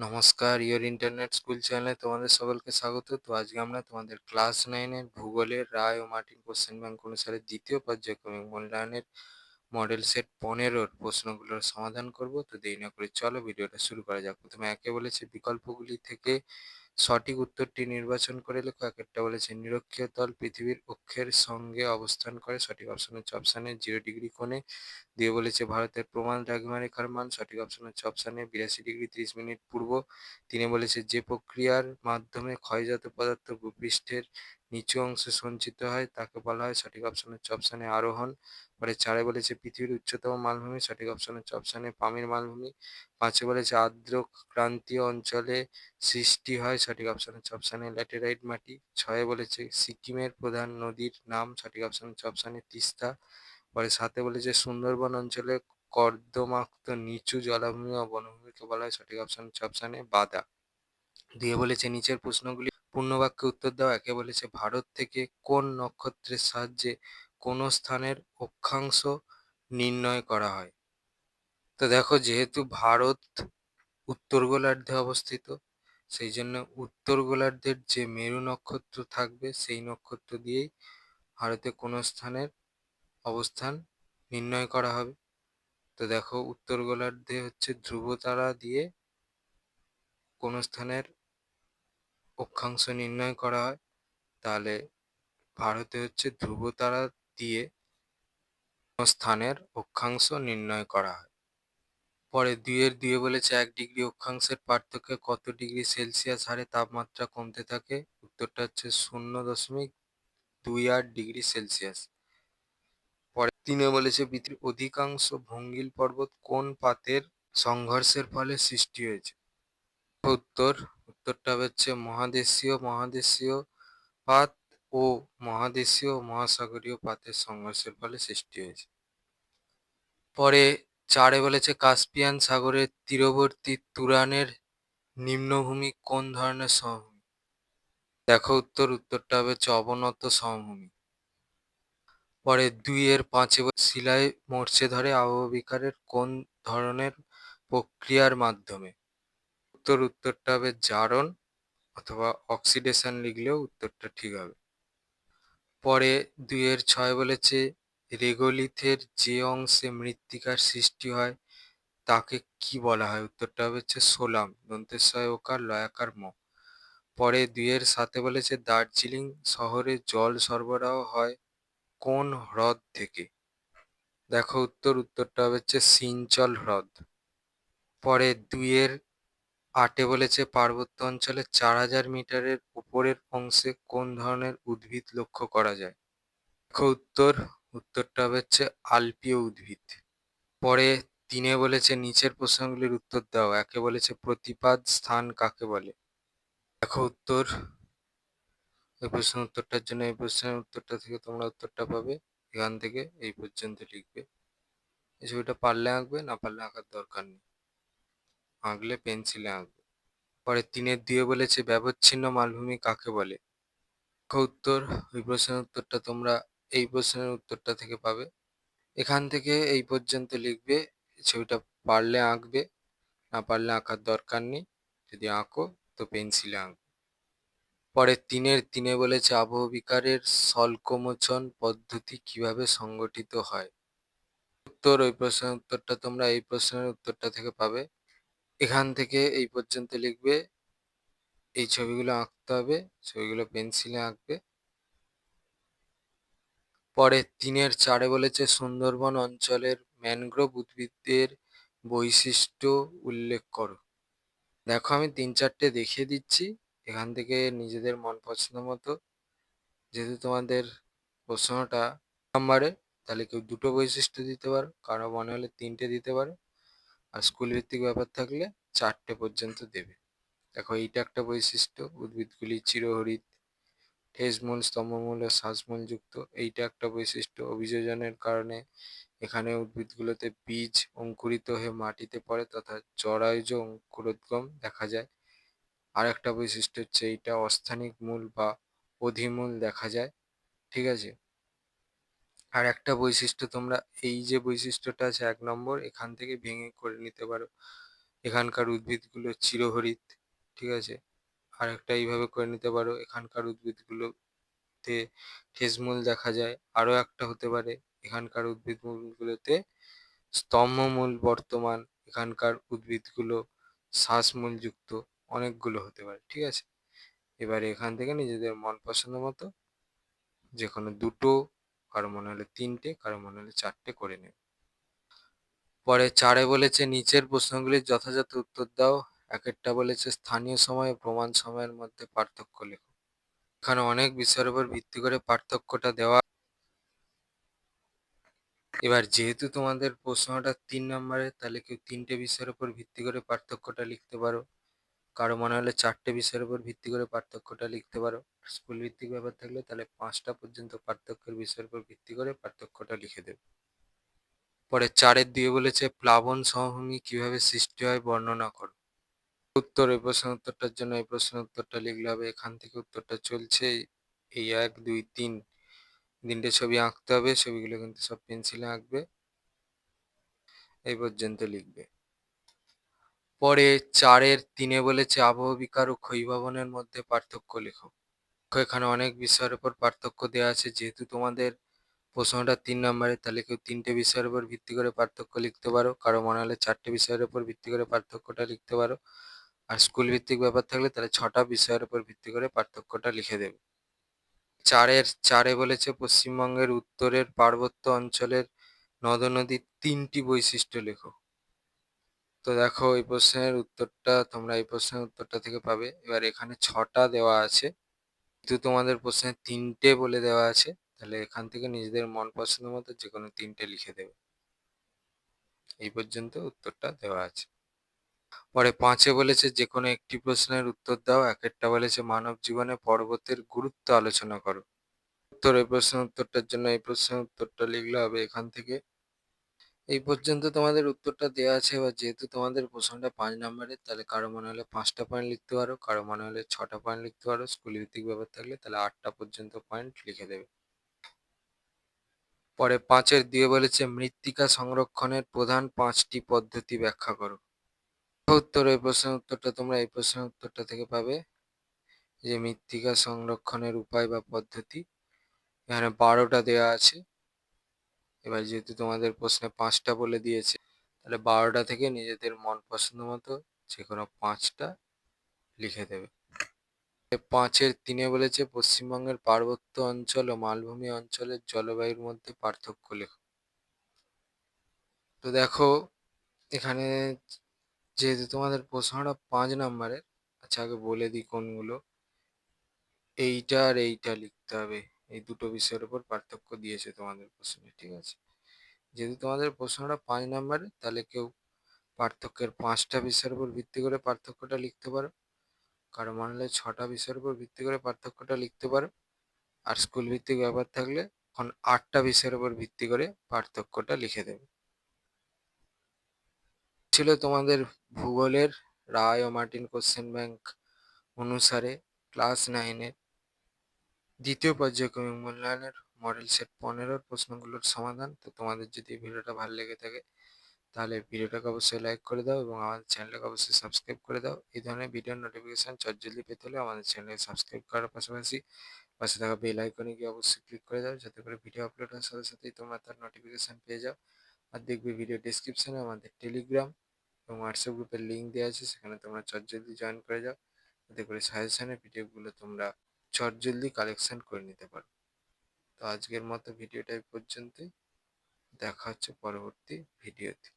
নমস্কার, your internet school চ্যানেলে তোমাদের সকলকে স্বাগত। তো আজকে আমরা তোমাদের ক্লাস 9 এর ভূগোলের রায় ও মার্টিন কোশ্চেন ব্যাংক অনুসারে দ্বিতীয় পর্যায়ক্রমিক মূল্যায়নের মডেল সেট 15 প্রশ্নগুলোর সমাধান করব। তো দেরি না করে চলো ভিডিওটা শুরু করা যাক। প্রথমে একে বলেছে বিকল্পগুলি থেকে সঠিক উত্তরটি নির্বাচন করে লেখো। একটা বলেছে নিরক্ষীয় তল পৃথিবীর অক্ষের সঙ্গে অবস্থান করে। সঠিক অপশন হচ্ছে অপশানে 0 ডিগ্রি কোণে। দিয়ে বলেছে ভারতের প্রমাণ দ্রাঘিমারেখার মান। সঠিক অপশন হচ্ছে অপশানে 82 ডিগ্রি 30 মিনিট পূর্ব। তিনি বলেছে যে প্রক্রিয়ার মাধ্যমে ক্ষয়জাত পদার্থ ভূপৃষ্ঠের নিচু অংশে সঞ্চিত হয় তাকে বলা হয়। সঠিক অপশন হচ্ছে অপশানে আরোহণ। পরে 4-এ বলেছে পৃথিবীর উচ্চতম মালভূমি। সঠিক অপশন হচ্ছে অপশানে পামির মালভূমি। 5-এ বলেছে আর্দ্র ক্রান্তীয় অঞ্চলে সৃষ্টি হয়। সঠিক অপশন হচ্ছে অপশানে ল্যাটেরাইট মাটি। 6-এ বলেছে সিকিমের প্রধান নদীর নাম। সঠিক অপশন হচ্ছে অপশানে তিস্তা। পরে 7-এ বলেছে সুন্দরবন অঞ্চলে কর্দমাক্ত নিচু জলাভূমি ও বনভূমিকে বলা হয়। সঠিক অপশন হচ্ছে অপশানে বাদা। 2-এ বলেছে নিচের প্রশ্নগুলি পূর্ণ বাক্যে উত্তর দাও। 1-এ বলেছে ভারত থেকে কোন নক্ষত্রের সাহায্যে কোন স্থানের অক্ষাংশ নির্ণয় করা হয়। তো দেখো, যেহেতু ভারত উত্তর গোলার্ধে অবস্থিত, সেই জন্য উত্তর গোলার্ধের যে মেরু নক্ষত্র থাকবে সেই নক্ষত্র দিয়েই ভারতে কোনো স্থানের অবস্থান নির্ণয় করা হবে। তো দেখো, উত্তর গোলার্ধে হচ্ছে ধ্রুবতারা দিয়ে কোনো স্থানের অক্ষাংশ নির্ণয় করা হয়। তাহলে ভারতে হচ্ছে ধ্রুবতারা দিয়ে কোনো স্থানের অক্ষাংশ নির্ণয় করা হয়। পরে 2-এ বলেছে 1 ডিগ্রি অক্ষাংশের পার্থক্যে কত ডিগ্রি সেলসিয়াস হারে তাপমাত্রা কমতে থাকে। উত্তরটা হচ্ছে 0.28 ডিগ্রি সেলসিয়াস। পরে 3-এ বলেছে পৃথিবীর অধিকাংশ ভঙ্গিল পর্বত কোন পাতের সংঘর্ষের ফলে সৃষ্টি হয়েছে। উত্তরটা হচ্ছে মহাদেশীয় মহাদেশীয় পাত ও মহাদেশীয় মহাসাগরীয় পাতের সংঘর্ষের ফলে সৃষ্টি হয়েছে। পরে 4-এ বলেছে কাস্পিয়ান সাগরের তীরবর্তী তুরানের নিম্নভূমি কোন ধরনের সমভূমি। দেখো, উত্তরটা হচ্ছে অবনত সমভূমি। পরে 2-5-এ শিলায় মরচে ধরে আবহবিকারের কোন ধরনের প্রক্রিয়ার মাধ্যমে। উত্তরটা হবে জারণ অথবা অক্সিডেশন লিখলেও উত্তরটা ঠিক হবে। পরে 2-6 বলেছে রেগোলিথের যে অংশে মৃত্তিকার সৃষ্টি হয় তাকে কি বলা হয়। উত্তরটা হচ্ছে সোলাম, দন্তেশ্বয় ওকার লয়াকার ম। পরে 2-7 বলেছে দার্জিলিং শহরে জল সরবরাহ হয় কোন হ্রদ থেকে। দেখো, উত্তরটা হচ্ছে সিঞ্চল হ্রদ। পরে 2-8-এ বলেছে পার্বত্য অঞ্চলে 4000 মিটারের উপরের অংশে কোন ধরনের উদ্ভিদ লক্ষ্য করা যায়। দেখো, উত্তরটা হচ্ছে আলপীয় উদ্ভিদ। পরে 3-এ বলেছে নিচের প্রশ্নগুলির উত্তর দাও। 1-এ বলেছে প্রতিপাদ স্থান কাকে বলে। দেখো, এই প্রশ্নের উত্তরটার জন্য এই প্রশ্নের উত্তরটা থেকে তোমরা উত্তরটা পাবে। এখান থেকে এই পর্যন্ত লিখবে। এই ছবিটা পারলে আঁকবে, না পারলে আঁকার দরকার নেই, আঁকলে পেন্সিলে আঁকবে। পরে 3-2 বলেছে ব্যবচ্ছিন্ন মালভূমি কাকে বলে। ওই প্রশ্নের উত্তরটা তোমরা এই প্রশ্নের উত্তরটা থেকে পাবে। এখান থেকে এই পর্যন্ত লিখবে, ছবিটা পারলে আঁকবে, না পারলে আঁকার দরকার নেই, যদি আঁকো তো পেন্সিলে আঁকবে। পরে 3-এ বলেছে আবহবিকারের স্বল্পমোচন পদ্ধতি কিভাবে সংগঠিত হয়। ওই প্রশ্নের উত্তরটা তোমরা এই প্রশ্নের উত্তরটা থেকে পাবে। এখান থেকে এই পর্যন্ত লিখবে, এই ছবিগুলো আঁকতে হবে, ছবিগুলো পেন্সিলে আঁকবে। পরে 3-4-এ বলেছে সুন্দরবন অঞ্চলের ম্যানগ্রোভ উদ্ভিদের বৈশিষ্ট্য উল্লেখ করো। দেখো, আমি 3-4টে দেখিয়ে দিচ্ছি, এখান থেকে নিজেদের মন পছন্দ মতো, যেহেতু তোমাদের প্রশ্নটা নাম্বারে, তাহলে কেউ 2টো বৈশিষ্ট্য দিতে পারো, কারো মনে হলে 3টে দিতে পারো, আর স্কুল ভিত্তিক ব্যাপার থাকলে 4টে পর্যন্ত দেবে। দেখো, এইটা একটা বৈশিষ্ট্য, উদ্ভিদগুলি চিরহরিৎ, ঠেসমূল স্তম্ভমূল ও শ্বাসমূল যুক্ত। এইটা একটা বৈশিষ্ট্য, অভিযোজনের কারণে এখানে উদ্ভিদগুলোতে বীজ অঙ্কুরিত হয়ে মাটিতে পড়ে তথা জরায়ুজ অঙ্কুরোদ্গম দেখা যায়। আর একটা বৈশিষ্ট্য হচ্ছে এইটা অস্থানিক মূল বা অধিমূল দেখা যায়। ঠিক আছে। আর একটা বৈশিষ্ট্য তোমরা এই যে বৈশিষ্ট্যটা আছে 1 নম্বর, এখান থেকে ভেঙে করে নিতে পারো। এখানকার উদ্ভিদগুলো চিরহরিৎ, ঠিক আছে? আরেকটা এইভাবে করে নিতে পারো, এখানকার উদ্ভিদগুলোতে ঠেসমূল দেখা যায়। আরো একটা হতে পারে, এখানকার উদ্ভিদমূলগুলোতে স্তম্ভমূল বর্তমান, এখানকার উদ্ভিদগুলো শ্বাসমূল যুক্ত। অনেকগুলো হতে পারে, ঠিক আছে? এবারে এখান থেকে নিজেদের মন পছন্দ মতো যে কোনো দুটো, কারো মনে হলে তিনটে, কারো মনে হলে চারটে করে নেবে। পরে 4 বলেছে নিচের প্রশ্নগুলির যথাযথ উত্তর দাও। একেরটা বলেছে স্থানীয় সময় ও প্রমাণ সময়ের মধ্যে পার্থক্য লেখো। এখানে অনেক বিষয়ের উপর ভিত্তি করে পার্থক্যটা দেওয়া। এবার যেহেতু তোমাদের প্রশ্নটা 3 নম্বরের, তাহলে কেউ 3টে বিষয়ের উপর ভিত্তি করে পার্থক্যটা লিখতে পারো। কারো মনে হলে 4টে বিষয়ের উপর ভিত্তি করে পার্থক্যটা লিখতে পারো। স্কুল ভিত্তিক ব্যাপার থাকলে তাহলে 5টা পর্যন্ত পার্থক্যের বিষয়ের উপর ভিত্তি করে পার্থক্যটা লিখে দেবে। পরে 4-এর দিয়ে বলেছে প্লাবন সমভূমি কিভাবে সৃষ্টি হয় বর্ণনা করো। উত্তর, এই প্রশ্নের উত্তরটার জন্য এই প্রশ্নের উত্তরটা লিখলে হবে। এখান থেকে উত্তরটা চলছে এই 1 2 3, 3টে ছবি আঁকতে হবে। ছবিগুলো কিন্তু সব পেন্সিলে আঁকবে, এই পর্যন্ত লিখবে। পরে 4-এর 3-এ বলেছে আবহবিকার ও ক্ষয়ীভবনের মধ্যে পার্থক্য লেখো। তো এখানে অনেক বিষয়ের উপর পার্থক্য দেওয়া আছে। যেহেতু তোমাদের প্রশ্নটা 3 নম্বরের, তাহলে কেউ 3টে বিষয়ের উপর ভিত্তি করে পার্থক্য লিখতে পারো। কারো মনে হলে 4টে বিষয়ের উপর ভিত্তি করে পার্থক্যটা লিখতে পারো। আর স্কুল ভিত্তিক ব্যাপার থাকলে তাহলে 6টা বিষয়ের উপর ভিত্তি করে পার্থক্যটা লিখে দেবে। 4-এ বলেছে পশ্চিমবঙ্গের উত্তরের পার্বত্য অঞ্চলের নদ-নদীর 3টি বৈশিষ্ট্য লেখো। তো দেখো, এই প্রশ্নের উত্তরটা থেকে পাবে। এবার এখানে 6টা দেওয়া আছে, কিন্তু তোমাদের প্রশ্নে 3টে বলে দেওয়া আছে, তাহলে এখান থেকে নিজেদের মন পছন্দ মতো যে কোনো 3টে লিখে দেবে। এই পর্যন্ত উত্তরটা দেওয়া আছে। পরে 5-এ বলেছে যে কোনো একটি প্রশ্নের উত্তর দাও। একেরটা বলেছে মানব জীবনে পর্বতের গুরুত্ব আলোচনা করো। এই প্রশ্নের উত্তরটার জন্য এই প্রশ্নের উত্তরটা লিখলে হবে এখান থেকে। এই পর্যন্ত তোমাদের উত্তরটা দেওয়া আছে। এবার যেহেতু তোমাদের প্রশ্নটা 5 নম্বরের, তাহলে কারো মনে হলে 5টা পয়েন্ট লিখতে পারো, কারো মনে হলে 6টা পয়েন্ট লিখতে পারো। স্কুল ভিত্তিক ব্যাপার থাকলে তাহলে 8টা পর্যন্ত পয়েন্ট লিখে দেবে। পরে 5-এর দিয়ে বলেছে মৃত্তিকা সংরক্ষণের প্রধান 5টি পদ্ধতি ব্যাখ্যা করো। এই প্রশ্নের উত্তরটা তোমরা এই প্রশ্নের উত্তরটা থেকে পাবে, যে মৃত্তিকা সংরক্ষণের উপায় বা পদ্ধতি। এখানে 12টা দেওয়া আছে। এবার যেহেতু তোমাদের প্রশ্নে 5টা বলে দিয়েছে, তাহলে 12টা থেকে নিজেদের মন পছন্দ মতো যে কোনো 5টা লিখে দেবে। 5-এর 3-এ বলেছে পশ্চিমবঙ্গের পার্বত্য অঞ্চল ও মালভূমি অঞ্চলের জলবায়ুর মধ্যে পার্থক্য লেখো। তো দেখো, এখানে যেহেতু তোমাদের প্রশ্নটা 5 নম্বরের, আচ্ছা আগে বলে দিই কোনগুলো। এইটা আর এইটা লিখতে হবে। এই দুটো বিষয়ের উপর পার্থক্য দিয়েছে তোমাদের প্রশ্নে, ঠিক আছে? যেহেতু তোমাদের প্রশ্নটা 5 নম্বরের, তাহলে কেউ পার্থক্যের 5টা বিষয়ের উপর ভিত্তি করে পার্থক্যটা লিখতে পারো। কারো মনে হলে 6টা বিষয়ের উপর ভিত্তি করে পার্থক্যটা লিখতে পারো। আর স্কুল ভিত্তিক ব্যাপার থাকলে এখন 8টা বিষয়ের উপর ভিত্তি করে পার্থক্যটা লিখে দেবে। ছিল তোমাদের ভূগোলের রায় ও মার্টিন কোশ্চেন ব্যাংক অনুসারে ক্লাস 9-এর দ্বিতীয় পর্যায়ক্রমিক মূল্যায়নের মডেল সেট 15 প্রশ্নগুলোর সমাধান। তো তোমাদের যদি এই ভিডিওটা ভালো লেগে থাকে, তাহলে ভিডিওটাকে অবশ্যই লাইক করে দাও এবং আমাদের চ্যানেলটাকে অবশ্যই সাবস্ক্রাইব করে দাও। এই ধরনের ভিডিওর নোটিফিকেশন চটজলদি পেতে হলে আমাদের চ্যানেলকে সাবস্ক্রাইব করার পাশাপাশি পাশে থাকা বেল আইকনে গিয়ে অবশ্যই ক্লিক করে দাও, যাতে করে ভিডিও আপলোড হওয়ার সাথে সাথেই তোমরা তার নোটিফিকেশন পেয়ে যাও। আর দেখবে ভিডিও ডেসক্রিপশনে আমাদের টেলিগ্রাম এবং হোয়াটসঅ্যাপ গ্রুপের লিঙ্ক দেওয়া আছে, সেখানে তোমরা চটজলদি জয়েন করে যাও, যাতে করে সাজেশনের ভিডিওগুলো তোমরা চটজলদি কালেকশন করে নিতে পারো। তো আজকের মতো ভিডিওটা এই পর্যন্তই। দেখা হচ্ছে পরবর্তী ভিডিওতে।